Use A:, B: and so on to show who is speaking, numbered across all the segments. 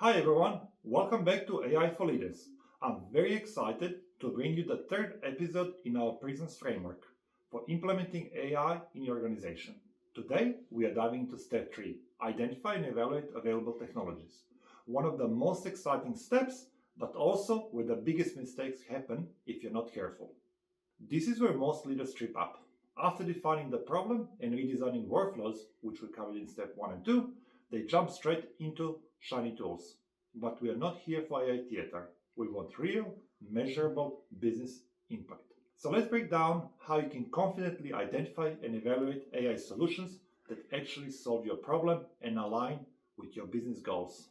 A: Hi everyone, welcome back to AI for Leaders. I'm very excited to bring you the third episode in our P.R.I.S.M.S framework for implementing AI in your organization. Today, we are diving into step 3, identify and evaluate available technologies. One of the most exciting steps, but also where the biggest mistakes happen if you're not careful. This is where most leaders trip up. After defining the problem and redesigning workflows, which we covered in step 1 and 2, they jump straight into shiny tools. But we are not here for AI theater. We want real, measurable business impact. So let's break down how you can confidently identify and evaluate AI solutions that actually solve your problem and align with your business goals.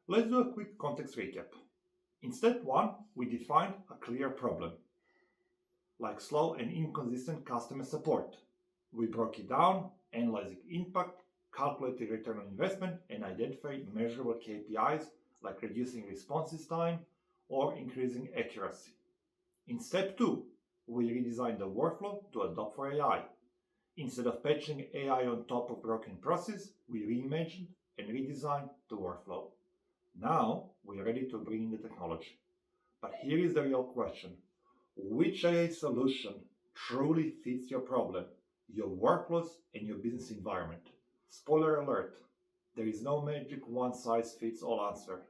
A: Let's do a quick context recap. In step 1, we defined a clear problem, like slow and inconsistent customer support. We broke it down, analyzing impact, calculating return on investment, and identifying measurable KPIs like reducing responses time or increasing accuracy. In step 2, we redesigned the workflow to adopt for AI. Instead of patching AI on top of broken process, we reimagined and redesigned the workflow. Now we are ready to bring in the technology. But here is the real question. Which AI solution truly fits your problem, your workflows, and your business environment? Spoiler alert, there is no magic one-size-fits-all answer,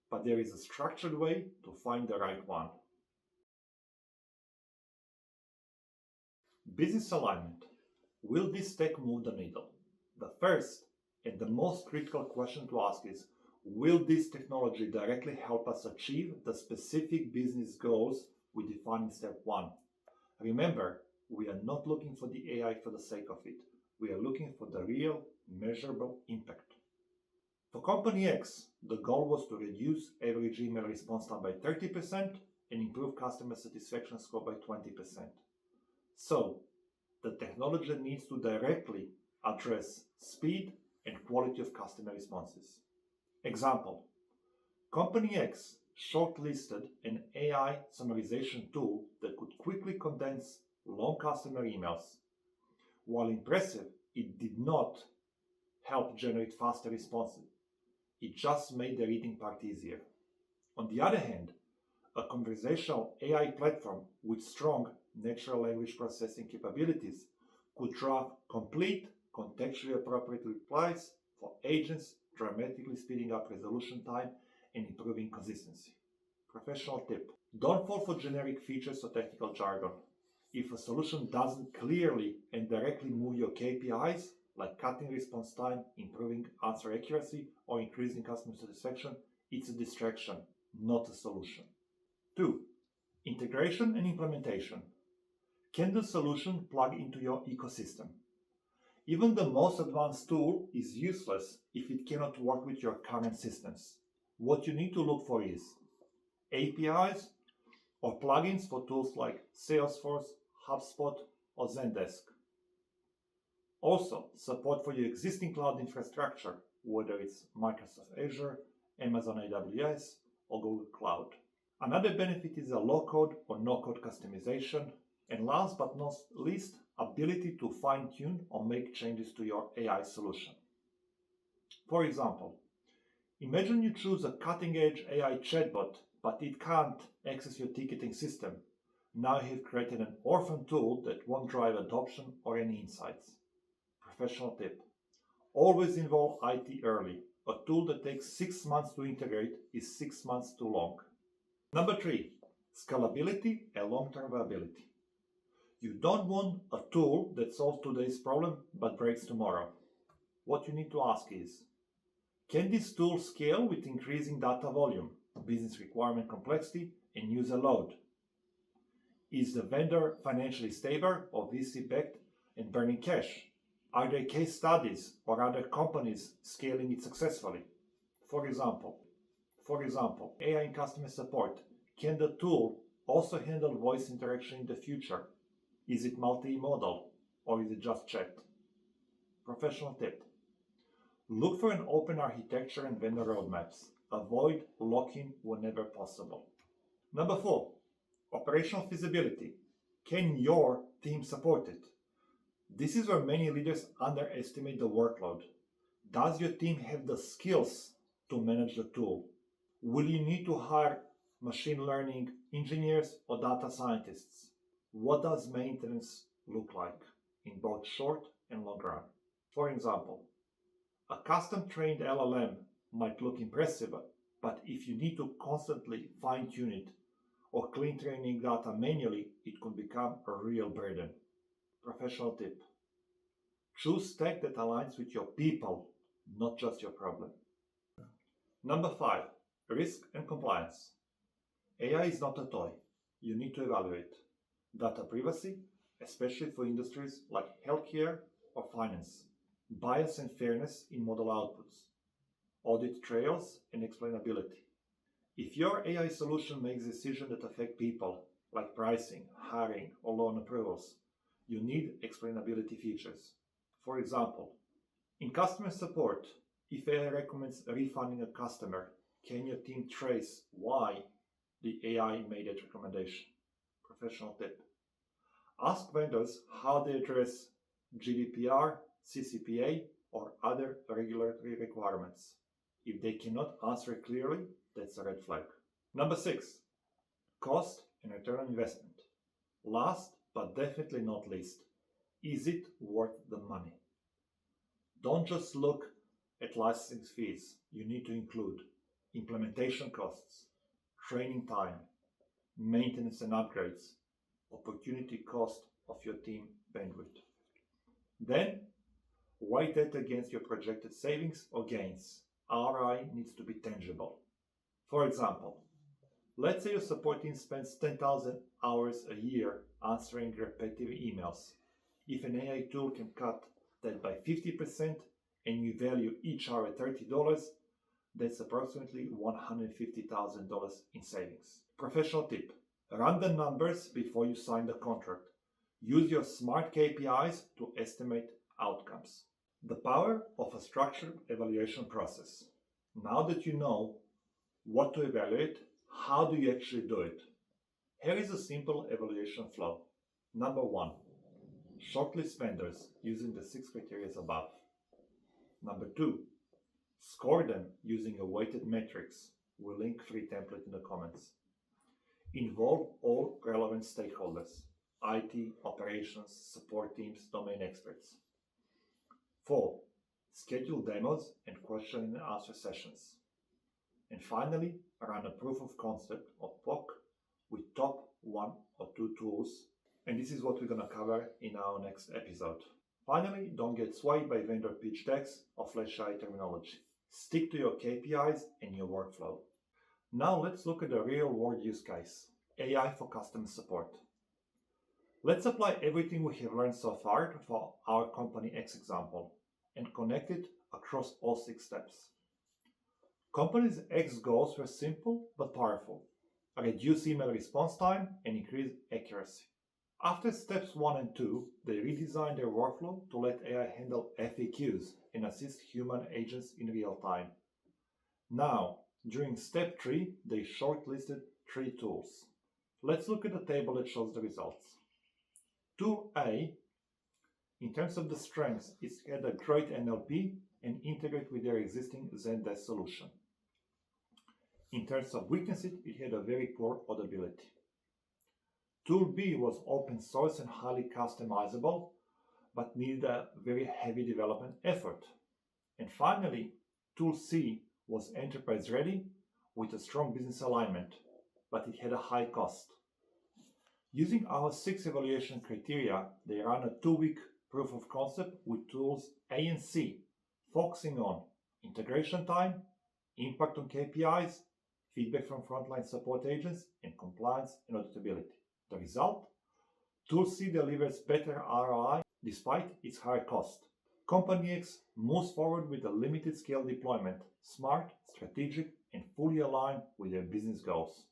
A: but there is a structured way to find the right one. Business alignment. Will this tech move the needle? The first and the most critical question to ask is, will this technology directly help us achieve the specific business goals we define in step 1? Remember, we are not looking for the AI for the sake of it. We are looking for the real, measurable impact. For Company X, the goal was to reduce average email response time by 30% and improve customer satisfaction score by 20%. So, the technology needs to directly address speed and quality of customer responses. Example, Company X shortlisted an AI summarization tool that could quickly condense long customer emails. While impressive, it did not help generate faster responses. It just made the reading part easier. On the other hand, a conversational AI platform with strong natural language processing capabilities could draft complete, contextually appropriate replies for agents, dramatically speeding up resolution time and improving consistency. Professional tip: don't fall for generic features or technical jargon. If a solution doesn't clearly and directly move your KPIs, like cutting response time, improving answer accuracy, or increasing customer satisfaction, it's a distraction, not a solution. 2. Integration and implementation. Can the solution plug into your ecosystem? Even the most advanced tool is useless if it cannot work with your current systems. What you need to look for is APIs or plugins for tools like Salesforce, HubSpot, or Zendesk. Also, support for your existing cloud infrastructure, whether it's Microsoft Azure, Amazon AWS, or Google Cloud. Another benefit is a low-code or no-code customization. And last but not least, ability to fine-tune or make changes to your AI solution. For example, imagine you choose a cutting-edge AI chatbot, but it can't access your ticketing system. Now you have created an orphan tool that won't drive adoption or any insights. Professional tip: always involve IT early. A tool that takes 6 months to integrate is 6 months too long. Number 3, scalability and long-term viability. You don't want a tool that solves today's problem but breaks tomorrow. What you need to ask is, can this tool scale with increasing data volume, business requirement complexity, and user load? Is the vendor financially stable or VC-backed and burning cash? Are there case studies or other companies scaling it successfully? For example, AI in customer support. Can the tool also handle voice interaction in the future? Is it multimodal or is it just chat? Professional tip: look for an open architecture and vendor roadmaps. Avoid lock-in whenever possible. Number 4, operational feasibility. Can your team support it? This is where many leaders underestimate the workload. Does your team have the skills to manage the tool? Will you need to hire machine learning engineers or data scientists? What does maintenance look like in both short and long run? For example, a custom trained LLM might look impressive, but if you need to constantly fine tune it or clean training data manually, it could become a real burden. Professional tip: choose tech that aligns with your people, not just your problem. Number 5, risk and compliance. AI is not a toy. You need to evaluate data privacy, especially for industries like healthcare or finance, bias and fairness in model outputs, audit trails and explainability. If your AI solution makes decisions that affect people, like pricing, hiring, or loan approvals, you need explainability features. For example, in customer support, if AI recommends refunding a customer, can your team trace why the AI made that recommendation? Professional tip: ask vendors how they address GDPR, CCPA, or other regulatory requirements. If they cannot answer clearly, that's a red flag. Number 6, cost and return on investment. Last but definitely not least, is it worth the money? Don't just look at licensing fees. You need to include implementation costs, training time, maintenance and upgrades, opportunity cost of your team bandwidth. Then, weigh that against your projected savings or gains. ROI needs to be tangible. For example, let's say your support team spends 10,000 hours a year answering repetitive emails. If an AI tool can cut that by 50% and you value each hour at $30, that's approximately $150,000 in savings. Professional tip: run the numbers before you sign the contract. Use your smart KPIs to estimate outcomes. The power of a structured evaluation process. Now that you know what to evaluate, how do you actually do it? Here is a simple evaluation flow. Number 1, shortlist vendors using the 6 criteria above. Number 2, score them using a weighted matrix. We'll link free template in the comments. Involve all relevant stakeholders: IT, operations, support teams, domain experts. 4, schedule demos and question and answer sessions. And finally, run a proof of concept or POC with top 1 or 2 tools. And this is what we're going to cover in our next episode. Finally, don't get swayed by vendor pitch decks or flashy terminology. Stick to your KPIs and your workflow. Now let's look at the real world use case: AI for customer support. Let's apply everything we have learned so far for our company X example and connect it across all 6 steps. Company's X goals were simple but powerful: reduce email response time and increase accuracy. After steps 1 and 2, they redesigned their workflow to let AI handle FAQs and assist human agents in real time. Now, during step 3, they shortlisted 3 tools. Let's look at the table that shows the results. Tool A, in terms of the strengths, it had a great NLP and integrate with their existing Zendesk solution. In terms of weaknesses, it had a very poor audibility. Tool B was open source and highly customizable, but needed a very heavy development effort. And finally, Tool C was enterprise ready with a strong business alignment, but it had a high cost. Using our 6 evaluation criteria, they ran a 2-week proof of concept with tools A and C, focusing on integration time, impact on KPIs, feedback from frontline support agents, and compliance and auditability. The result? Tool C delivers better ROI despite its higher cost. Company X moves forward with a limited scale deployment, smart, strategic, and fully aligned with their business goals.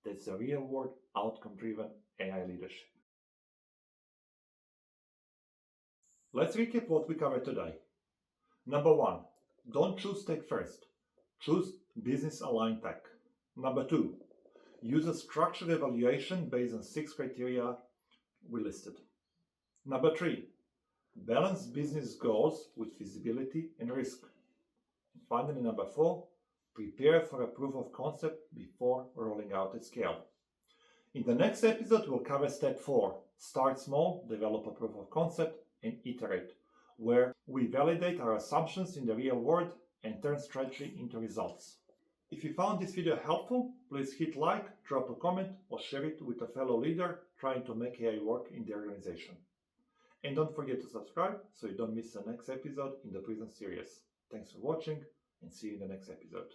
A: That's a real world outcome driven AI leadership. Let's recap what we covered today. Number 1, don't choose tech first. Choose business aligned tech. Number 2, use a structured evaluation based on 6 criteria we listed. Number 3, balance business goals with feasibility and risk. And finally, number 4, prepare for a proof of concept before rolling out at scale. In the next episode, we'll cover step 4, start small, develop a proof of concept, and iterate, where we validate our assumptions in the real world and turn strategy into results. If you found this video helpful, please hit like, drop a comment, or share it with a fellow leader trying to make AI work in their organization. And don't forget to subscribe so you don't miss the next episode in the P.R.I.S.M. series. Thanks for watching and see you in the next episode.